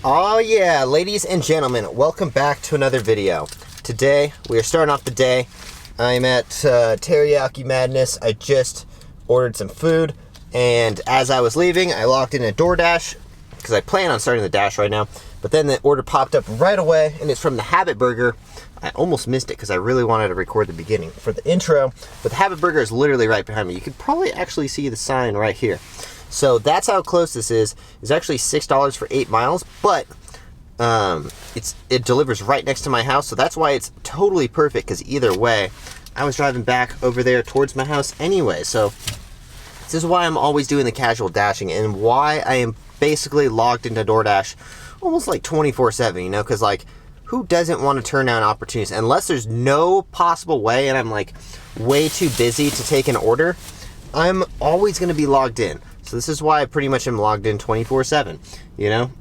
Oh yeah, ladies and gentlemen, welcome back to another video. Today, we are starting off the day. I'm at Teriyaki Madness. I just ordered some food, and as I was leaving, I logged in at Doordash, because I plan on starting the dash right now, but then the order popped up right away, and it's from the Habit Burger. I almost missed it, because I really wanted to record the beginning for the intro, but the Habit Burger is literally right behind me. You could probably actually see the sign right here. So that's how close this is. It's actually $6 for 8 miles, but it delivers right next to my house, so that's why it's totally perfect, because either way, I was driving back over there towards my house anyway. So this is why I'm always doing the casual dashing, and why I am basically logged into DoorDash almost like 24/7, you know, because like, who doesn't want to turn down opportunities? Unless there's no possible way and I'm like way too busy to take an order, I'm always going to be logged in. So this is why I pretty much am logged in 24/7, you know?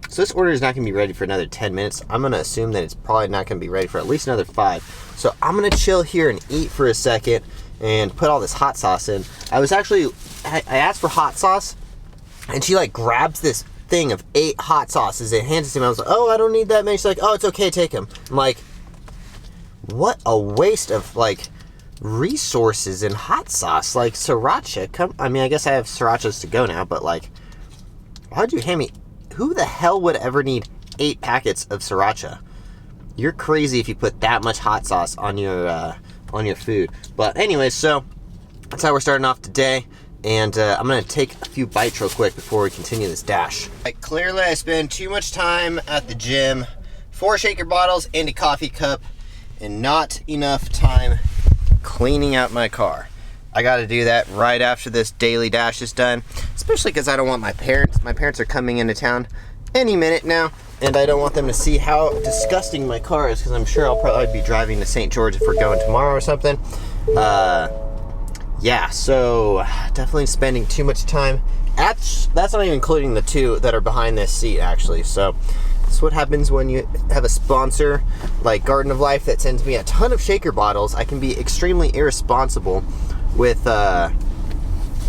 So this order is not going to be ready for another 10 minutes. I'm going to assume that it's probably not going to be ready for at least another 5. So I'm going to chill here and eat for a second and put all this hot sauce in. I asked for hot sauce, and she like grabs this thing of 8 hot sauces and hands it to me. I was like, oh, I don't need that many. She's like, oh, it's okay, take them. I'm like, what a waste of like resources in hot sauce. Like sriracha, I mean, I guess I have srirachas to go now, but like, why'd you hand me, who the hell would ever need 8 packets of sriracha? You're crazy if you put that much hot sauce on your food. But anyway, so that's how we're starting off today, and I'm gonna take a few bites real quick before we continue this dash. Like, clearly I spend too much time at the gym, 4 shaker bottles and a coffee cup, and not enough time cleaning out my car. I got to do that right after this daily dash is done, especially because I don't want my parents are coming into town any minute now, and I don't want them to see how disgusting my car is, because I'm sure I'll probably be driving to St. George if we're going tomorrow or something. Yeah, so definitely spending too much time. That's not even including the 2 that are behind this seat, actually. So that's what happens when you have a sponsor like Garden of Life that sends me a ton of shaker bottles. I can be extremely irresponsible with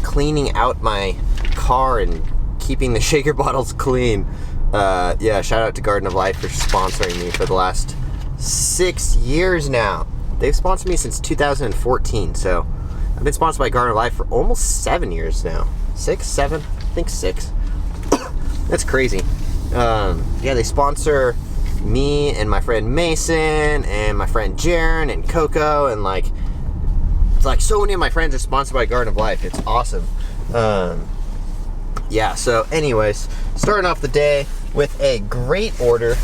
cleaning out my car and keeping the shaker bottles clean. Yeah, shout out to Garden of Life for sponsoring me for the last 6 years now. They've sponsored me since 2014, so I've been sponsored by Garden of Life for almost 7 years now. 6, 7, I think 6. That's crazy. Yeah, they sponsor me and my friend Mason and my friend Jaren and Coco, and like, it's like so many of my friends are sponsored by Garden of Life. It's awesome. Yeah, so anyways, starting off the day with a great order,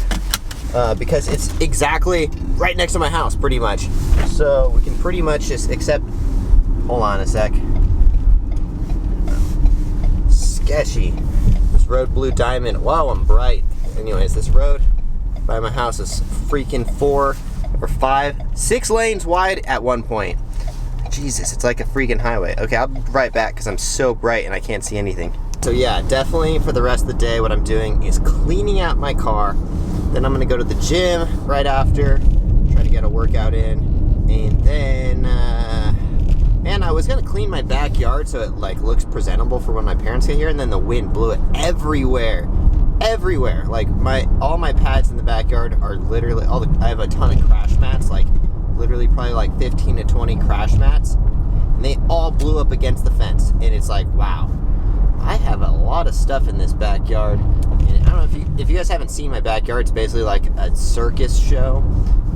because it's exactly right next to my house, pretty much. So we can pretty much just accept, hold on a sec. Sketchy. This road blue diamond, wow, I'm bright. Anyways, this road by my house is freaking 4 or 5, 6 lanes wide at one point. Jesus, it's like a freaking highway. Okay, I'll be right back because I'm so bright and I can't see anything. So yeah, definitely for the rest of the day, what I'm doing is cleaning out my car. Then I'm gonna go to the gym right after, try to get a workout in, and then, and I was gonna clean my backyard so it like looks presentable for when my parents get here, and then the wind blew it everywhere. Everywhere. Like all my pads in the backyard are literally I have a ton of crash mats, like literally probably like 15 to 20 crash mats, and they all blew up against the fence. And it's like, wow, I have a lot of stuff in this backyard. And I don't know if you guys haven't seen my backyard. It's basically like a circus show,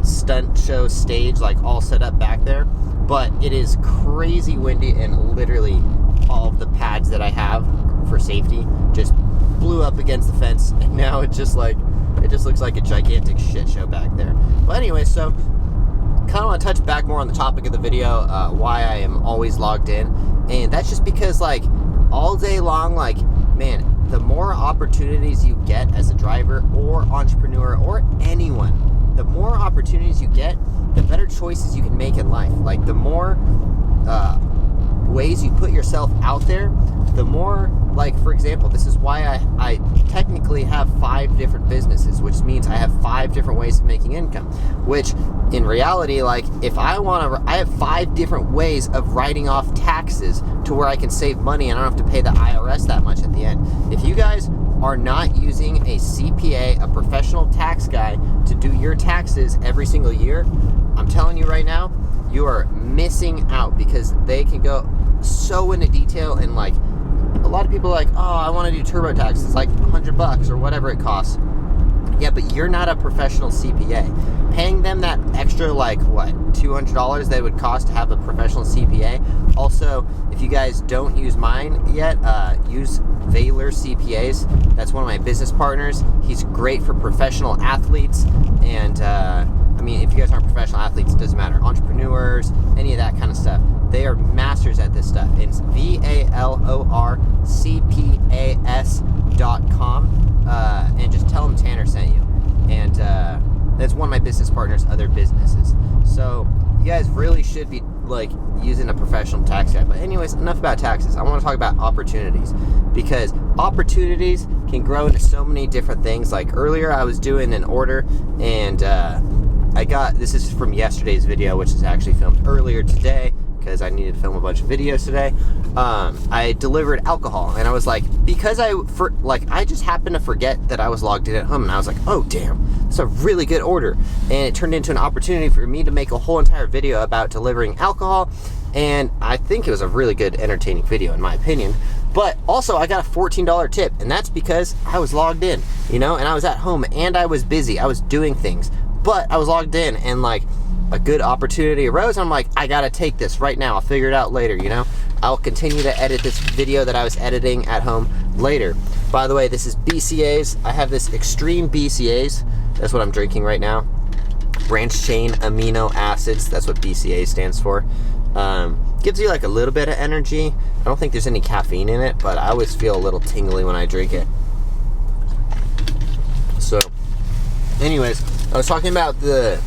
stunt show stage, like all set up back there. But it is crazy windy, and literally all of the pads that I have for safety just blew up against the fence, and now it just looks like a gigantic shit show back there. But anyway, so kind of want to touch back more on the topic of the video, why I am always logged in, and that's just because like all day long, like, man, the more opportunities you get as a driver or entrepreneur or anyone, the more opportunities you get, the better choices you can make in life. Like, the more ways you put yourself out there, the more, like, for example, this is why I technically have 5 different businesses, which means I have 5 different ways of making income, which in reality, like, if I have 5 different ways of writing off taxes to where I can save money and I don't have to pay the IRS that much at the end. If you guys are not using a CPA, a professional tax guy, to do your taxes every single year, I'm telling you right now, you are missing out, because they can go so into detail. And like, a lot of people are like, oh, I want to do TurboTax. It's like $100 or whatever it costs. Yeah, but you're not a professional CPA. Paying them that extra, like, what, $200 that it would cost to have a professional CPA. Also, if you guys don't use mine yet, use Valor CPAs. That's one of my business partners. He's great for professional athletes. And, I mean, if you guys aren't professional athletes, it doesn't matter. Entrepreneurs, any of that kind of stuff. They are masters at this stuff. It's VALORCPAS.com. And just tell them Tanner sent you. And that's one of my business partners' other businesses. So you guys really should be like using a professional tax guy. But anyways, enough about taxes. I want to talk about opportunities, because opportunities can grow into so many different things. Like earlier, I was doing an order, and this is from yesterday's video, which is actually filmed earlier today, because I needed to film a bunch of videos today. I delivered alcohol, and I was like, because I just happened to forget that I was logged in at home, and I was like, oh damn, it's a really good order. And it turned into an opportunity for me to make a whole entire video about delivering alcohol, and I think it was a really good, entertaining video in my opinion. But also, I got a $14 tip, and that's because I was logged in, you know, and I was at home, and I was busy, I was doing things, but I was logged in, and like, a good opportunity arose. I'm like, I gotta take this right now. I'll figure it out later, you know? I'll continue to edit this video that I was editing at home later. By the way, this is BCAAs. I have this Extreme BCAAs. That's what I'm drinking right now. Branch chain amino acids. That's what BCAA stands for. Gives you like a little bit of energy. I don't think there's any caffeine in it, but I always feel a little tingly when I drink it. So, anyways, I was talking about the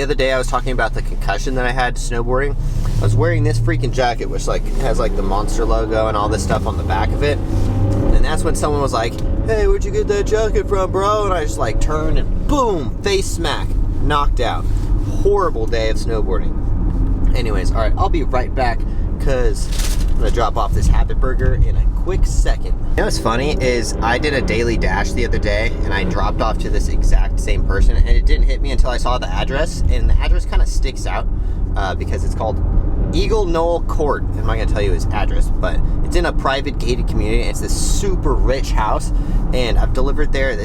other day, I was talking about the concussion that I had snowboarding. I was wearing this freaking jacket, which like has like the Monster logo and all this stuff on the back of it. And that's when someone was like, hey, where'd you get that jacket from, bro? And I just like turned and boom, face smack, knocked out. Horrible day of snowboarding. Anyways, all right, I'll be right back, because I'm gonna drop off this Habit Burger in a quick second. You know what's funny is I did a daily dash the other day, and I dropped off to this exact same person, and it didn't hit me until I saw the address, and the address kind of sticks out because it's called Eagle Knoll Court. I'm not gonna tell you his address, but it's in a private gated community. It's this super rich house, and I've delivered there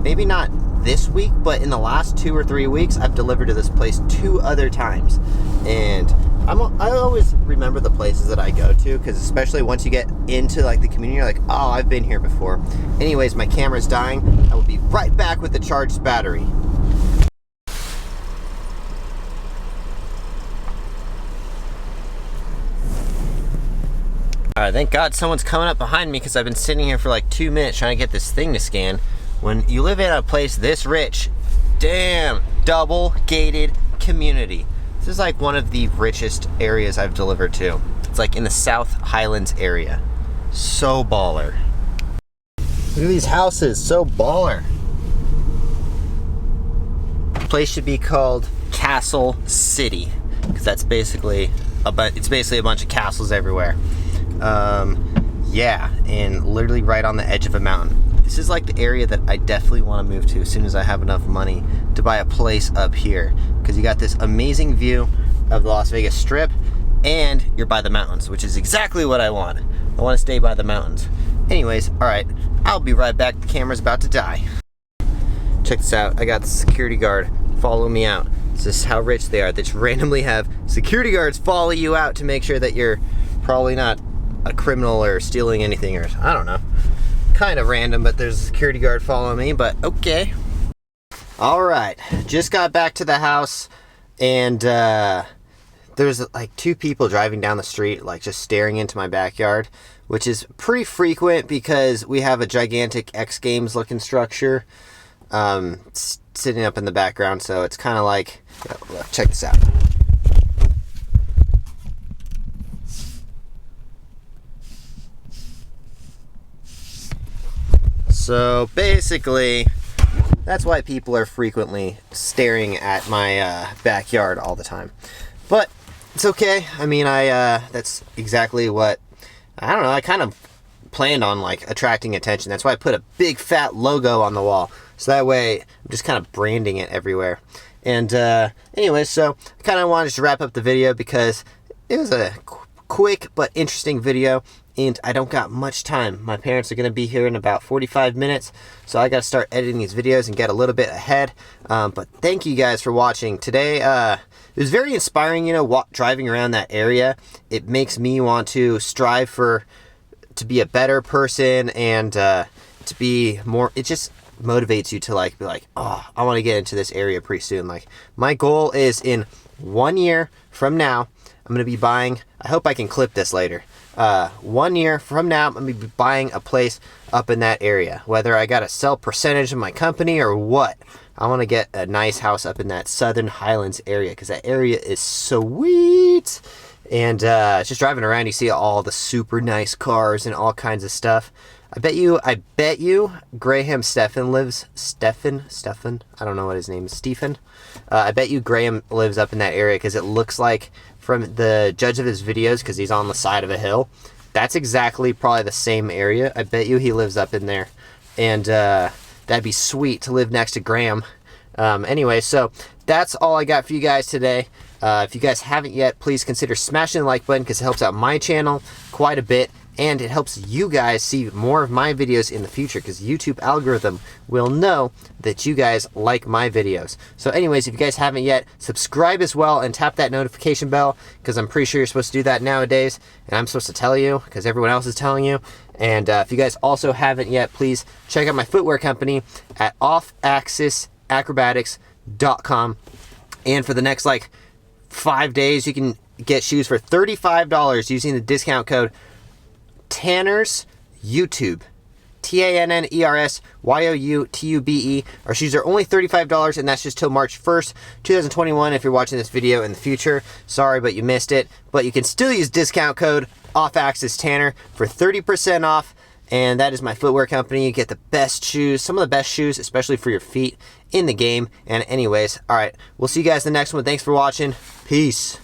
maybe not this week, but in the last 2 or 3 weeks, I've delivered to this place 2 other times. And I always remember the places that I go to, because especially once you get into like the community, you're like, oh, I've been here before. Anyways, my camera's dying. I will be right back with the charged battery. Alright, thank God someone's coming up behind me, because I've been sitting here for like 2 minutes trying to get this thing to scan. When you live in a place this rich, damn, double gated community. This is like one of the richest areas I've delivered to. It's like in the South Highlands area. So baller. Look at these houses, so baller. The place should be called Castle City, because that's basically a bunch of castles everywhere. Yeah, and literally right on the edge of a mountain. This is like the area that I definitely want to move to as soon as I have enough money to buy a place up here, because you got this amazing view of the Las Vegas Strip, and you're by the mountains, which is exactly what I want. I want to stay by the mountains. Anyways, alright, I'll be right back. The camera's about to die. Check this out. I got the security guard follow me out. This is how rich they are. They just randomly have security guards follow you out to make sure that you're probably not a criminal or stealing anything, or I don't know. Kind of random, but there's a security guard following me, but okay. Alright, just got back to the house, and there's like 2 people driving down the street, like just staring into my backyard, which is pretty frequent because we have a gigantic X Games looking structure sitting up in the background, so it's kind of like, check this out. So basically, that's why people are frequently staring at my backyard all the time. But it's okay. I mean, that's exactly what, I don't know, I kind of planned on like attracting attention. That's why I put a big fat logo on the wall. So that way I'm just kind of branding it everywhere. And anyway, so I kind of wanted to wrap up the video because it was a quick but interesting video, and I don't got much time. My parents are going to be here in about 45 minutes, so I got to start editing these videos and get a little bit ahead. But thank you guys for watching today. It was very inspiring, you know, driving around that area. It makes me want to strive to be a better person and to be more, it just motivates you to like be like, oh, I want to get into this area pretty soon. Like, my goal is in 1 year from now, I'm going to be buying, I hope I can clip this later. 1 year from now, I'm going to be buying a place up in that area. Whether I got to sell percentage of my company or what, I want to get a nice house up in that Southern Highlands area because that area is sweet. And just driving around, you see all the super nice cars and all kinds of stuff. I bet you Graham Stephan lives, Stephan, I don't know what his name is, Stephen. I bet you Graham lives up in that area because it looks like, from the judge of his videos, because he's on the side of a hill, that's exactly probably the same area. I bet you he lives up in there. And that'd be sweet to live next to Graham. Anyway, so that's all I got for you guys today. If you guys haven't yet, please consider smashing the like button because it helps out my channel quite a bit. And it helps you guys see more of my videos in the future because YouTube algorithm will know that you guys like my videos. So anyways, if you guys haven't yet, subscribe as well and tap that notification bell because I'm pretty sure you're supposed to do that nowadays. And I'm supposed to tell you because everyone else is telling you. And if you guys also haven't yet, please check out my footwear company at offaxisacrobatics.com. And for the next like 5 days, you can get shoes for $35 using the discount code Tanner's YouTube, TANNERSYOUTUBE. Our shoes are only $35, and that's just till March 1st, 2021. If you're watching this video in the future, sorry, but you missed it. But you can still use discount code OffAxisTanner for 30% off, and that is my footwear company. You get the best shoes, some of the best shoes, especially for your feet in the game. And anyways, all right, we'll see you guys in the next one. Thanks for watching. Peace.